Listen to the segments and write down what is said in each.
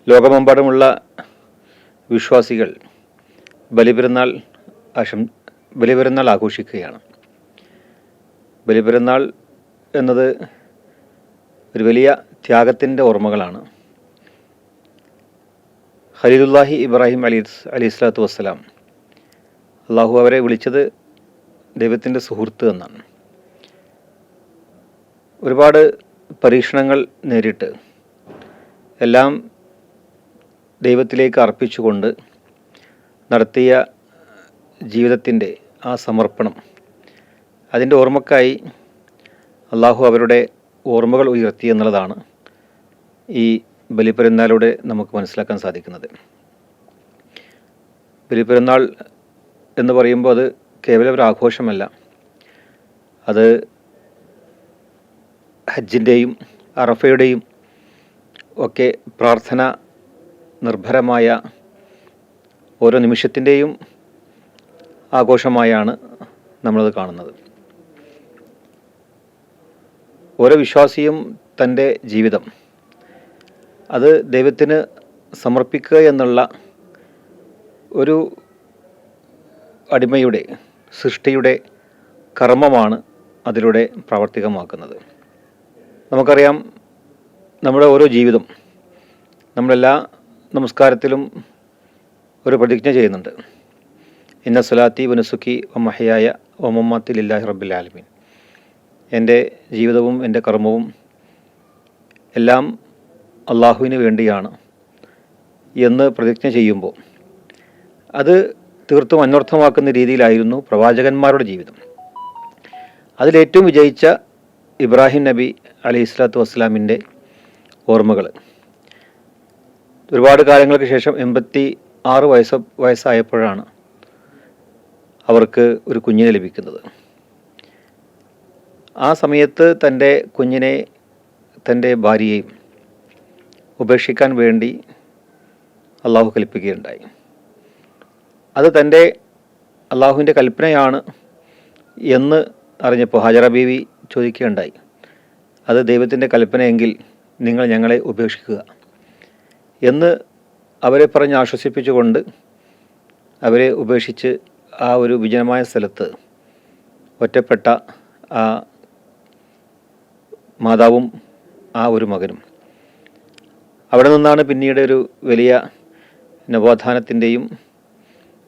ലോകമെമ്പാടുമുള്ള വിശ്വാസികൾ ബലിപെരുന്നാൾ ആഘോഷിക്കുകയാണ്. ബലിപെരുന്നാൾ എന്നത് ഒരു വലിയ ത്യാഗത്തിൻ്റെ ഓർമ്മകളാണ്. ഖലീലുല്ലാഹി ഇബ്രാഹിം അലൈഹി സ്വലാത്തു വസ്സലാം, അള്ളാഹു അവരെ വിളിച്ചത് ദൈവത്തിൻ്റെ സുഹൃത്ത് എന്നാണ്. ഒരുപാട് പരീക്ഷണങ്ങൾ നേരിട്ട് എല്ലാം ദൈവത്തിലേക്ക് അർപ്പിച്ചുകൊണ്ട് നടത്തിയ ജീവിതത്തിൻ്റെ ആ സമർപ്പണം, അതിൻ്റെ ഓർമ്മക്കായി അള്ളാഹു അവരുടെ ഓർമ്മകൾ ഉയർത്തി എന്നുള്ളതാണ് ഈ ബലിപെരുന്നാളിലൂടെ നമുക്ക് മനസ്സിലാക്കാൻ സാധിക്കുന്നത്. ബലിപെരുന്നാൾ എന്ന് പറയുമ്പോൾ അത് കേവലം ഒരു ആഘോഷമല്ല, അത് ഹജ്ജിൻ്റെയും അറഫയുടെയും ഒക്കെ പ്രാർത്ഥന നിർഭരമായ ഓരോ നിമിഷത്തിൻ്റെയും ആഘോഷമായാണ് നമ്മളത് കാണുന്നത്. ഓരോ വിശ്വാസിയും തൻ്റെ ജീവിതം അത് ദൈവത്തിന് സമർപ്പിക്കുക എന്നുള്ള ഒരു അടിമയുടെ സൃഷ്ടിയുടെ കർമ്മമാണ് അതിലൂടെ പ്രാവർത്തികമാക്കുന്നത്. നമുക്കറിയാം, നമ്മുടെ ഓരോ ജീവിതം, നമ്മളെല്ലാ നമസ്കാരത്തിലും ഒരു പ്രതിജ്ഞ ചെയ്യുന്നുണ്ട്. ഇന്ന സ്വലാത്തി വനുസുഖി വമഹയായ വമമ്മാത്തി ലില്ലാഹി റബ്ബിൽ ആലമീൻ. എൻ്റെ ജീവിതവും എൻ്റെ കർമ്മവും എല്ലാം അള്ളാഹുവിന് വേണ്ടിയാണ് എന്ന് പ്രതിജ്ഞ ചെയ്യുമ്പോൾ അത് തീർത്തും അന്വർത്ഥമാക്കുന്ന രീതിയിലായിരുന്നു പ്രവാചകന്മാരുടെ ജീവിതം. അതിലേറ്റവും വിജയിച്ച ഇബ്രാഹിം നബി അലൈഹി സ്വലാത്തു വസ്സലാമിൻ്റെ ഓർമ്മകൾ, ഒരുപാട് കാലങ്ങൾക്ക് ശേഷം 86 വയസ്സായപ്പോഴാണ് അവർക്ക് ഒരു കുഞ്ഞിനെ ലഭിക്കുന്നത്. ആ സമയത്ത് തൻ്റെ കുഞ്ഞിനെ, തൻ്റെ ഭാര്യയെയും ഉപേക്ഷിക്കാൻ വേണ്ടി അള്ളാഹു കൽപ്പിക്കുകയുണ്ടായി. അത് തൻ്റെ അള്ളാഹുവിൻ്റെ കൽപ്പനയാണ് എന്ന് അറിഞ്ഞപ്പോൾ ഹാജറ ബീവി ചോദിക്കുകയുണ്ടായി, അത് ദൈവത്തിൻ്റെ കൽപ്പനയെങ്കിൽ നിങ്ങൾ ഞങ്ങളെ ഉപേക്ഷിക്കുക എന്ന് അവരെ പറഞ്ഞ് ആശ്വസിപ്പിച്ചുകൊണ്ട് അവരെ ഉപേക്ഷിച്ച് ആ ഒരു വിജനമായ സ്ഥലത്ത് ഒറ്റപ്പെട്ട ആ മാതാവും ആ ഒരു മകനും, അവിടെ നിന്നാണ് പിന്നീട് ഒരു വലിയ നവോത്ഥാനത്തിൻ്റെയും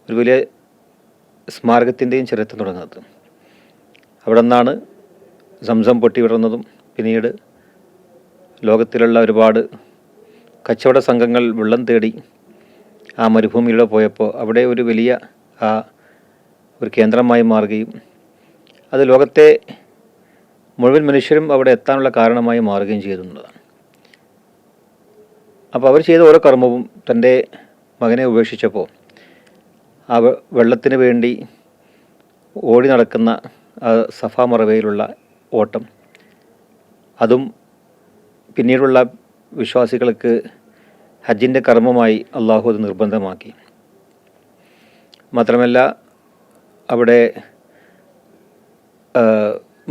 ഒരു വലിയ സ്മാരകത്തിൻ്റെയും ചരിത്രം തുടങ്ങുന്നത്. അവിടെ നിന്നാണ് സംസം പൊട്ടി വിടുന്നതും പിന്നീട് ലോകത്തിലുള്ള ഒരുപാട് കച്ചവട സംഘങ്ങൾ വെള്ളം തേടി ആ മരുഭൂമിയിലൂടെ പോയപ്പോൾ അവിടെ ഒരു വലിയ ഒരു കേന്ദ്രമായി മാറുകയും അത് ലോകത്തെ മുഴുവൻ മനുഷ്യരും അവിടെ എത്താനുള്ള കാരണമായി മാറുകയും ചെയ്തെന്നുള്ളതാണ്. അപ്പോൾ അവർ ചെയ്ത ഓരോ കർമ്മവും, തൻ്റെ മകനെ ഉപേക്ഷിച്ചപ്പോൾ ആ വെള്ളത്തിന് വേണ്ടി ഓടി നടക്കുന്ന സഫാ മറവയിലുള്ള ഓട്ടം, അതും പിന്നീടുള്ള വിശ്വാസികൾക്ക് ഹജ്ജിൻ്റെ കർമ്മമായി അള്ളാഹു അത് നിർബന്ധമാക്കി. മാത്രമല്ല, അവിടെ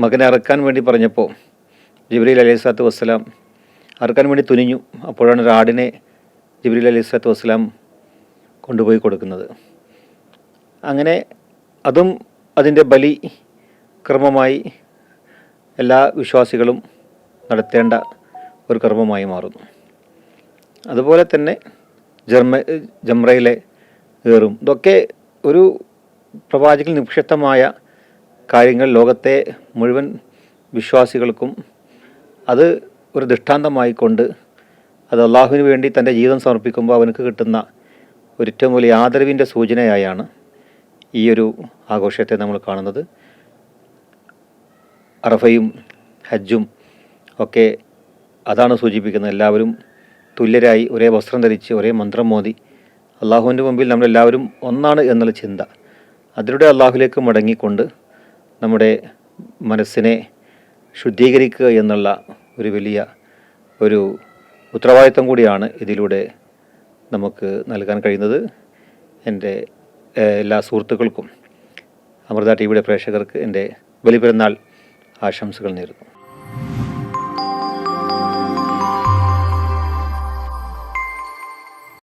മകനെ അറുക്കാൻ വേണ്ടി പറഞ്ഞപ്പോൾ ജിബ്രീൽ അലൈഹി സ്വലാത്തു വസ്സലാം അറുക്കാൻ വേണ്ടി തുനിഞ്ഞു. അപ്പോഴാണ് ഒരു ആടിനെ ജിബ്രീൽ അലൈഹി സ്വലാത്തു വസ്സലാം കൊണ്ടുപോയി കൊടുക്കുന്നത്. അങ്ങനെ അതും അതിൻ്റെ ബലി ക്രമമായി എല്ലാ വിശ്വാസികളും നടത്തേണ്ട ഒരു കർമ്മമായി മാറുന്നു. അതുപോലെ തന്നെ ജംറയിലെ ഏറും, ഇതൊക്കെ ഒരു പ്രവാചകൻ നിക്ഷിപ്തമായ കാര്യങ്ങൾ ലോകത്തെ മുഴുവൻ വിശ്വാസികൾക്കും അത് ഒരു ദൃഷ്ടാന്തമായിക്കൊണ്ട് അത് അള്ളാഹുവിന് വേണ്ടി തൻ്റെ ജീവിതം സമർപ്പിക്കുമ്പോൾ അവനക്ക് കിട്ടുന്ന ഒരു ഏറ്റവും വലിയ ആദരവിൻ്റെ സൂചനയായാണ് ഈ ഒരു ആഘോഷത്തെ നമ്മൾ കാണുന്നത്. അറഫയും ഹജ്ജും ഒക്കെ അതാണ് സൂചിപ്പിക്കുന്നത്. എല്ലാവരും തുല്യരായി ഒരേ വസ്ത്രം ധരിച്ച് ഒരേ മന്ത്രം മോദി അള്ളാഹുവിൻ്റെ മുമ്പിൽ നമ്മളെല്ലാവരും ഒന്നാണ് എന്നുള്ള ചിന്ത, അതിലൂടെ അള്ളാഹുലേക്ക് മടങ്ങിക്കൊണ്ട് നമ്മുടെ മനസ്സിനെ ശുദ്ധീകരിക്കുക എന്നുള്ള ഒരു വലിയ ഒരു ഉത്തരവാദിത്വം കൂടിയാണ് ഇതിലൂടെ നമുക്ക് നൽകാൻ കഴിയുന്നത്. എൻ്റെ എല്ലാ സുഹൃത്തുക്കൾക്കും അമൃത ടി വിയുടെ പ്രേക്ഷകർക്ക് എൻ്റെ ബലിപെരുന്നാൾ ആശംസകൾ നേരുന്നു.